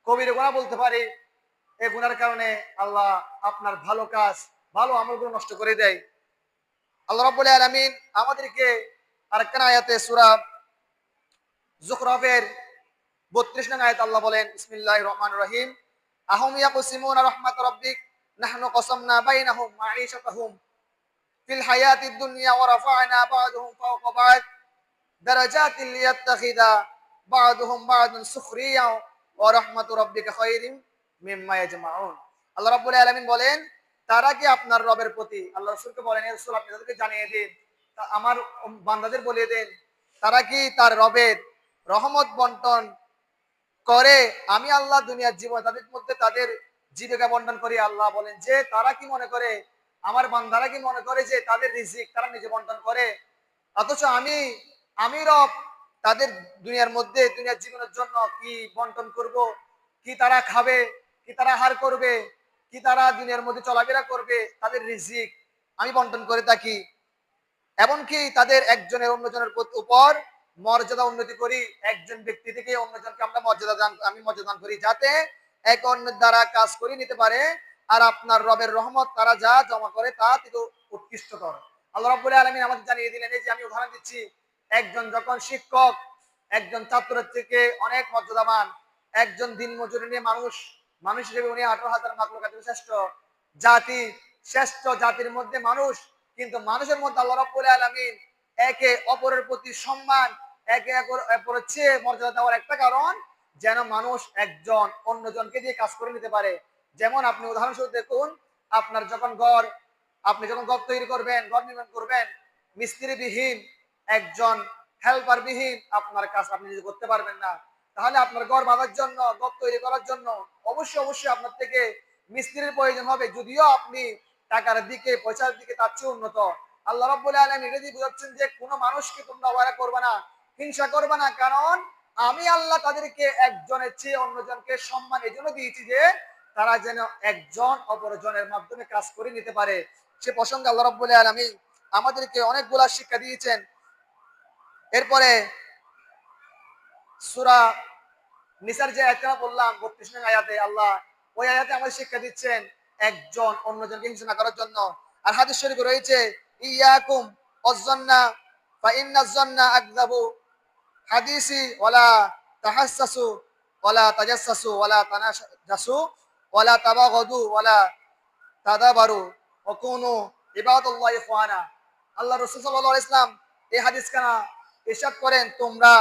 কবিরা গুনাহ বলতে পারি। এই গুনার কারণে আল্লাহ আপনার ভালো কাজ, ভালো আমলগুলো নষ্ট করে দেয়। আল্লাহ রাব্বুল আলামিন আমাদেরকে আরেকটা আয়াতে সূরা যুখরাফের 32 নং আয়াত আল্লাহ বলেন, বিসমিল্লাহির রহমানির রহিম, আহুম ইয়াকসিমুনা রাহমাত রাব্বিক নাহনু কসামনা বাইনাহুম মাঈশাতাহুম ফিল হায়াতিদ দুনিয়া ওয়া রাফা'না বা'দাহুম ফাওকা বা'দ দারাজাতিল লিয়াত্তাখিযা বা'দুহুম বা'দান সুখরিয়া ওয়া রাহমাতু রাব্বিকা খায়রিম মিম্মা ইয়াজমাউন। আল্লাহ রাব্বুল আলামিন বলেন, তারা কি আপনার রবের প্রতি, আল্লাহ রাসূলকে বলেন, হে রাসূল আপনি তাদেরকে জানিয়ে দিন, আমার বান্দাদের বলিয়ে দেন, তারা কি তার রবের রহমত বন্টন করে? আমি আল্লাহ দুনিয়ার জীবন তাদের মধ্যে তাদের জীবিকা বন্টন করি। আল্লাহ বলেন যে তারা কি মনে করে, আমার বান্দারা কি মনে করে যে তাদের রিজিক তারা নিজে বন্টন করে, অথচ আমি রব তাদের দুনিয়ার মধ্যে দুনিয়ার জীবনের জন্য কি বন্টন করব, কি তারা খাবে, কি তারা আহার করবে, কি তারা দুনিয়ার মধ্যে চলাফেরা করবে, তাদের রিজিক আমি বন্টন করে থাকি। এমনকি তাদের একজনের অন্যজনের উপর মর্যাদা উন্নতি করি, একজন ব্যক্তি থেকে অন্যজনকে আমরা মর্যাদা দান করি, যাতে এক অন্যের দ্বারা কাজ করে নিতে পারে। আর আপনার রবের রহমত তারা যা জমা করে তা থেকে উৎকৃষ্টতর। আল্লাহ রাব্বুল আলামিন আমাদের জানিয়ে দিলেন, এই যে আমি উদাহরণ দিচ্ছি, একজন যখন শিক্ষক একজন ছাত্রের থেকে অনেক মর্যাদাবান, একজন দিনমজুরি নিয়ে মানুষ হিসেবে উনি 18,000 মাখলুকাতের শ্রেষ্ঠ জাতি, শ্রেষ্ঠ জাতির মধ্যে মানুষ, কিন্তু মানুষের মধ্যে আল্লাহ রাব্বুল আলামিন একে অপরের প্রতি সম্মান, একে অপরের চেয়ে মর্যাদা দেওয়ার একটা কারণ, যেন মানুষ একজন অন্যজনকে দিয়ে কাজ করে নিতে পারে। যেমন আপনি উদাহরণস্বরূপ দেখুন, আপনার যখন আপনি যখন ঘর তৈরি করবেন, ঘর নির্মাণ করবেন, মিস্ত্রিবিহীন, একজন হেল্পার বিহীন আপনার কাজ আপনি নিজে করতে পারবেন না। তাহলে আপনার ঘর বাঁধার জন্য, ঘর তৈরি করার জন্য অবশ্যই আপনার থেকে মিস্ত্রির প্রয়োজন হবে, যদিও আপনি টাকার দিকে পয়সার দিকে তার চেয়ে উন্নত। আল্লাহ রাব্বুল আলামিন এটা দিয়ে বোঝাচ্ছেন যে কোনো মানুষকে তোমরা অবহেলা করবে না, হিংসা করবে না, কারণ আমি আল্লাহ তাদেরকে একজনের চেয়ে অন্যজনকে সম্মান এই জন্য দিয়েছি যে তারা যেন একজন অপরজনের মাধ্যমে কাজ করে নিতে পারে। সে প্রসঙ্গে আল্লাহ রাব্বুল আলামিন আমাদেরকে অনেকগুলা শিক্ষা দিয়েছেন। এরপরে সূরা নিসার যে আয়াতটা বললাম 32 নং আয়াতে, আল্লাহ ওই আয়াতে আমাদের শিক্ষা দিচ্ছেন একজন অন্যজনকে হিংসা না করার জন্য। আর হাদিস শরীফে রয়েছে, ইয়াকুম ওয়াজ্জান্না ফা ইন্নাজ জান্না আকযাবু হাদিসি ওয়ালা তাহাসসাসু ওয়ালা তাজাসসাসু ওয়ালা তানাজাসু ওয়ালা তাবাগাদু ওয়ালা তাদাবারু ওয়া কুনু ইবাদাল্লাহি ইখওয়ানা। আল্লাহ রাসূল সাল্লাল্লাহু আলাইহি ওয়াসাল্লাম এই হাদিস কানা ইরশাদ করেন, তোমরা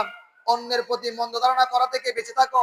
অন্যের প্রতি মন্দ ধারণা করা থেকে বেঁচে থাকো,